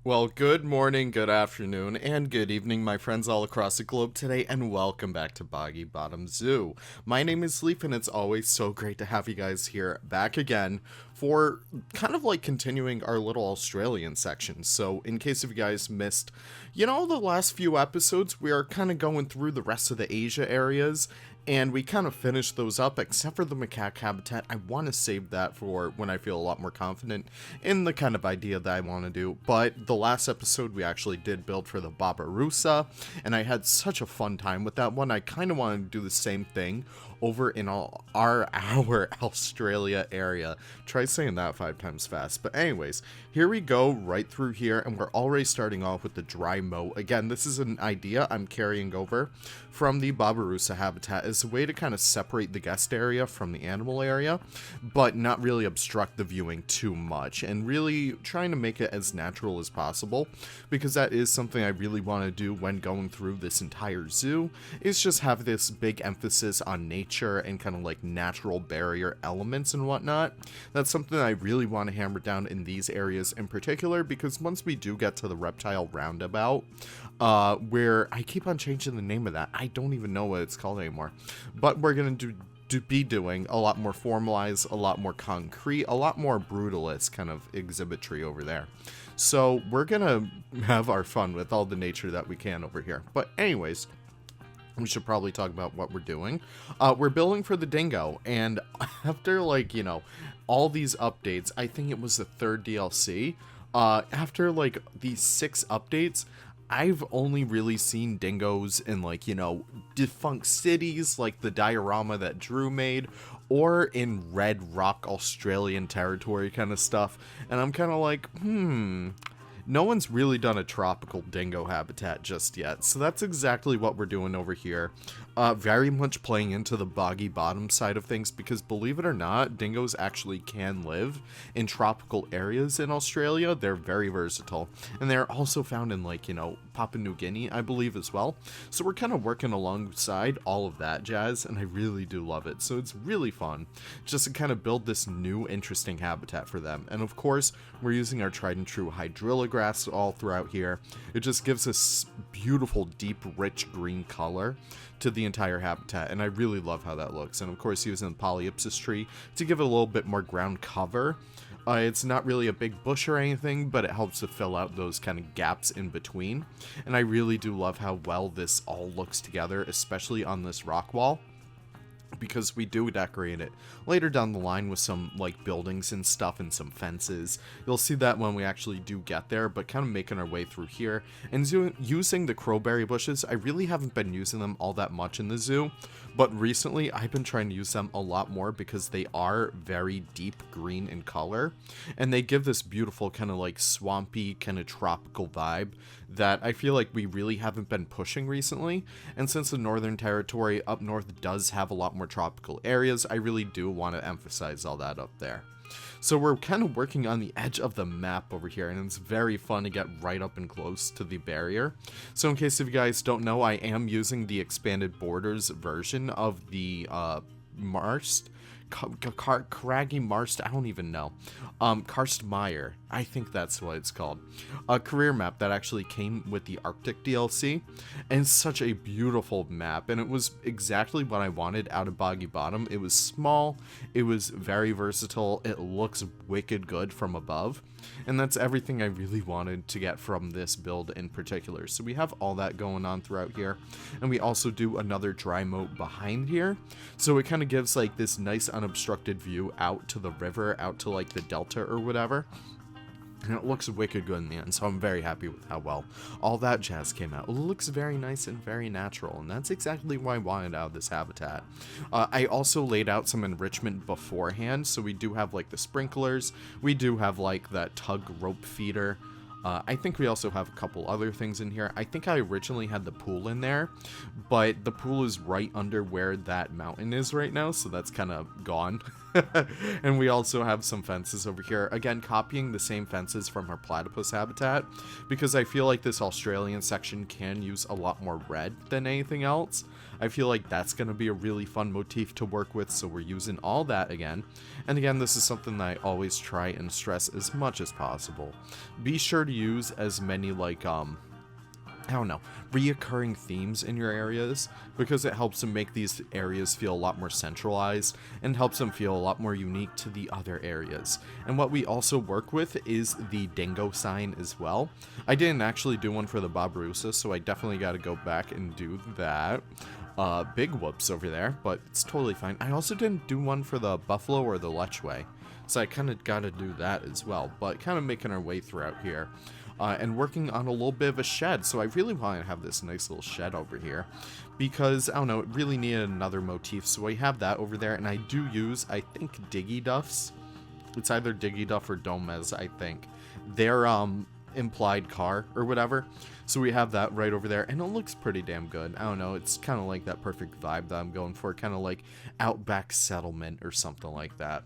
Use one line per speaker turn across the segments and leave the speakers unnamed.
Well, good morning, good afternoon, and good evening, my friends all across the globe today, and welcome back to Boggy Bottom Zoo. My name is Leaf, and it's always so great to have you guys here back again for kind of like continuing our little Australian section. So, in case if you guys missed, the last few episodes, we are kind of going through the rest of the Asia areas, and we kind of finished those up, except for the macaque habitat. I want to save that for when I feel a lot more confident in the kind of idea that I want to do. But the last episode, we actually did build for the Barbarossa, and I had such a fun time with that one. I kind of want to do the same thing over in our Australia area. Try saying that 5 times fast. But anyways, here we go right through here, and we're already starting off with the dry moat. Again, this is an idea I'm carrying over from the Barbarossa habitat as a way to kind of separate the guest area from the animal area, but not really obstruct the viewing too much, and really trying to make it as natural as possible, because that is something I really want to do when going through this entire zoo, is just have this big emphasis on nature and kind of like natural barrier elements and whatnot. That's something I really want to hammer down in these areas in particular, because once we do get to the reptile roundabout, where I keep on changing the name of that, I don't even know what it's called anymore, but we're gonna be doing a lot more formalized, a lot more concrete, a lot more brutalist kind of exhibitry over there. So we're gonna have our fun with all the nature that we can over here. But anyways, we should probably talk about what we're doing. We're building for the Dingo, and after all these updates, I think it was the third DLC. After like these 6 updates, I've only really seen dingoes in defunct cities like the diorama that Drew made, or in Red Rock Australian territory kind of stuff, and I'm kind of like, no one's really done a tropical dingo habitat just yet. So that's exactly what we're doing over here. Very much playing into the boggy bottom side of things, because believe it or not, dingoes actually can live in tropical areas in Australia. They're very versatile, and they're also found in Papua New Guinea, I believe, as well. So we're kind of working alongside all of that jazz, and I really do love it. So it's really fun just to kind of build this new interesting habitat for them. And of course, we're using our tried and true hydrilla grass all throughout here. It just gives us beautiful, deep, rich green color to the entire habitat, and I really love how that looks. And of course, using the polypsis tree to give it a little bit more ground cover. It's not really a big bush or anything, but it helps to fill out those kind of gaps in between. And I really do love how well this all looks together, especially on this rock wall, because we do decorate it later down the line with some buildings and stuff and some fences. You'll see that when we actually do get there, but kind of making our way through here and using the crowberry bushes. I really haven't been using them all that much in the zoo, but recently I've been trying to use them a lot more because they are very deep green in color, and they give this beautiful kind of swampy kind of tropical vibe that I feel like we really haven't been pushing recently. And since the Northern Territory up north does have a lot more tropical areas, I really do want to emphasize all that up there. So we're kind of working on the edge of the map over here, and it's very fun to get right up and close to the barrier. So in case if you guys don't know, I am using the expanded borders version of the Marst, Craggy Marst, I don't even know. Karstmeyer, I think that's what it's called. A career map that actually came with the Arctic DLC, and it's such a beautiful map, and it was exactly what I wanted out of Boggy Bottom. It was small, it was very versatile, it looks wicked good from above, and that's everything I really wanted to get from this build in particular. So we have all that going on throughout here, and we also do another dry moat behind here, so it kind of gives this nice unobstructed view out to the river, out to the delta or whatever. And it looks wicked good in the end, so I'm very happy with how well all that jazz came out. It looks very nice and very natural, and that's exactly what I wanted out of this habitat. I also laid out some enrichment beforehand, so we do have the sprinklers, we do have that tug rope feeder. I think we also have a couple other things in here. I think I originally had the pool in there, but the pool is right under where that mountain is right now, so that's kind of gone. And we also have some fences over here. Again, copying the same fences from our platypus habitat, because I feel like this Australian section can use a lot more red than anything else. I feel like that's going to be a really fun motif to work with, so we're using all that again. And again, this is something that I always try and stress as much as possible. Be sure to use as many, like, I don't know, reoccurring themes in your areas, because it helps them make these areas feel a lot more centralized and helps them feel a lot more unique to the other areas. And what we also work with is the Dingo sign as well. I didn't actually do one for the Barbarossa, so I definitely got to go back and do that. Big whoops over there, but it's totally fine. I also didn't do one for the Buffalo or the Lechwe, so I kind of got to do that as well, but kind of making our way throughout here. And working on a little bit of a shed, so I really want to have this nice little shed over here, because, I don't know, it really needed another motif, so I have that over there, and I do use, I think, Diggy Duffs. It's either Diggy Duff or Domez, I think. They're, implied car, or whatever, so we have that right over there, and it looks pretty damn good. I don't know, it's kind of like that perfect vibe that I'm going for, kind of like Outback Settlement or something like that.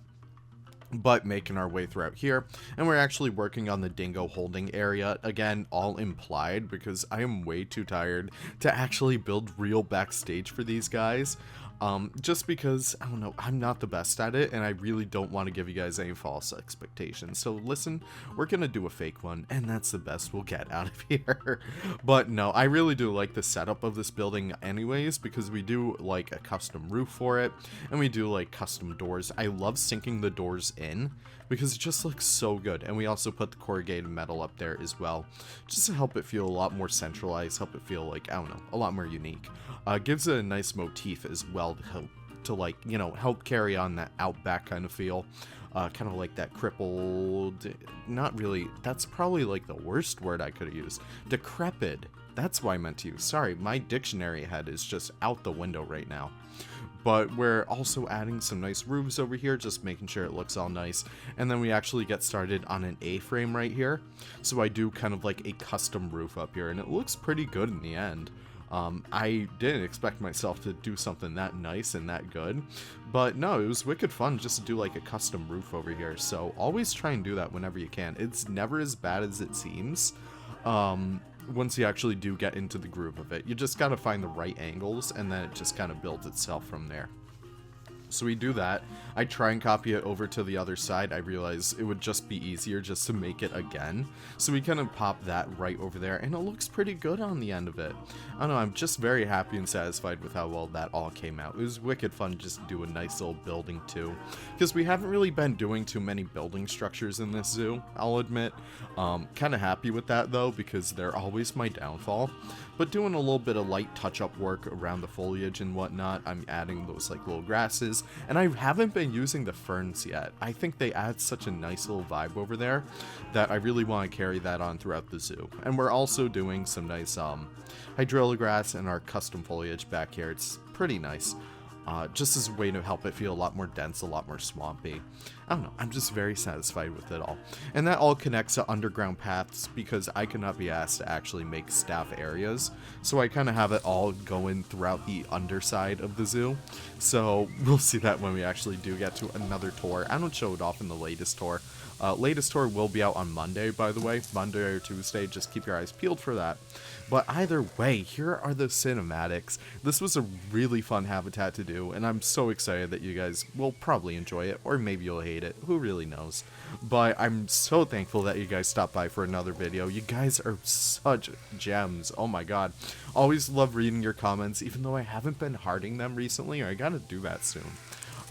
But making our way throughout here, and we're actually working on the Dingo holding area, again, all implied, because I am way too tired to actually build real backstage for these guys. Just because, I don't know, I'm not the best at it, and I really don't want to give you guys any false expectations. So listen, we're gonna do a fake one, and that's the best we'll get out of here. But no, I really do like the setup of this building anyways, because we do like a custom roof for it, and we do like custom doors. I love sinking the doors in, because it just looks so good. And we also put the corrugated metal up there as well, just to help it feel a lot more centralized, help it feel like, I don't know, a lot more unique. Gives it a nice motif as well to help, to like, you know, help carry on that outback kind of feel. Kind of like that crippled, not really, that's probably like the worst word I could have used. Decrepit, that's what I meant to use. Sorry, my dictionary head is just out the window right now. But we're also adding some nice roofs over here, just making sure it looks all nice. And then we actually get started on an A-frame right here. So I do kind of like a custom roof up here, and it looks pretty good in the end. I didn't expect myself to do something that nice and that good, but no, it was wicked fun just to do like a custom roof over here. So always try and do that whenever you can. It's never as bad as it seems. Once you actually do get into the groove of it, you just got to find the right angles, and then it just kind of builds itself from there. So we do that. I try and copy it over to the other side. I realize it would just be easier just to make it again. So we kind of pop that right over there, and it looks pretty good on the end of it. I don't know, I'm just very happy and satisfied with how well that all came out. It was wicked fun just to do a nice little building too, because we haven't really been doing too many building structures in this zoo, I'll admit. Kind of happy with that though, because they're always my downfall. But doing a little bit of light touch-up work around the foliage and whatnot. I'm adding those like little grasses, and I haven't been using the ferns yet. I think they add such a nice little vibe over there that I really want to carry that on throughout the zoo. And we're also doing some nice hydrilla grass and our custom foliage back here. It's pretty nice. Just as a way to help it feel a lot more dense, a lot more swampy. I don't know, I'm just very satisfied with it all. And that all connects to underground paths, because I cannot be asked to actually make staff areas. So I kind of have it all going throughout the underside of the zoo. So we'll see that when we actually do get to another tour. I don't show it off in the latest tour. Latest tour will be out on Monday, by the way. Monday or Tuesday, just keep your eyes peeled for that. But either way, here are the cinematics. This was a really fun habitat to do, and I'm so excited that you guys will probably enjoy it, or maybe you'll hate it. Who really knows? But I'm so thankful that you guys stopped by for another video. You guys are such gems. Oh my god. Always love reading your comments, even though I haven't been hearting them recently. I gotta do that soon.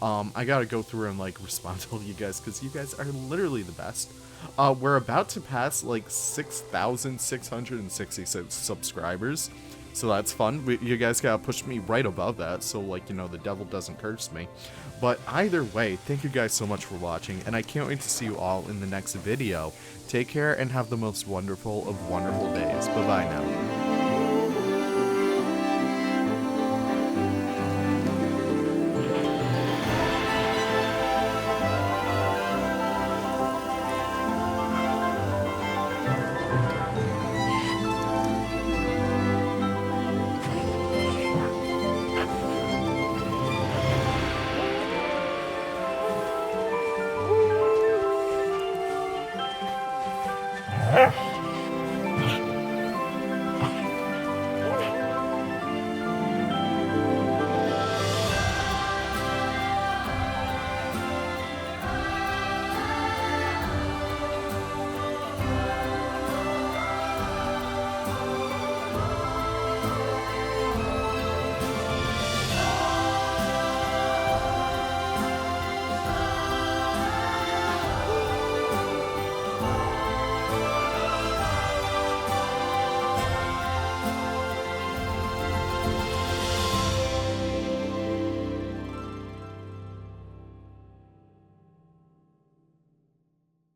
I gotta go through and like respond to all you guys, because you guys are literally the best. We're about to pass like 6,666 subscribers, so that's fun. You guys gotta push me right above that, so like, you know, the devil doesn't curse me. But either way, thank you guys so much for watching, and I can't wait to see you all in the next video. Take care and have the most wonderful of wonderful days. Bye bye now.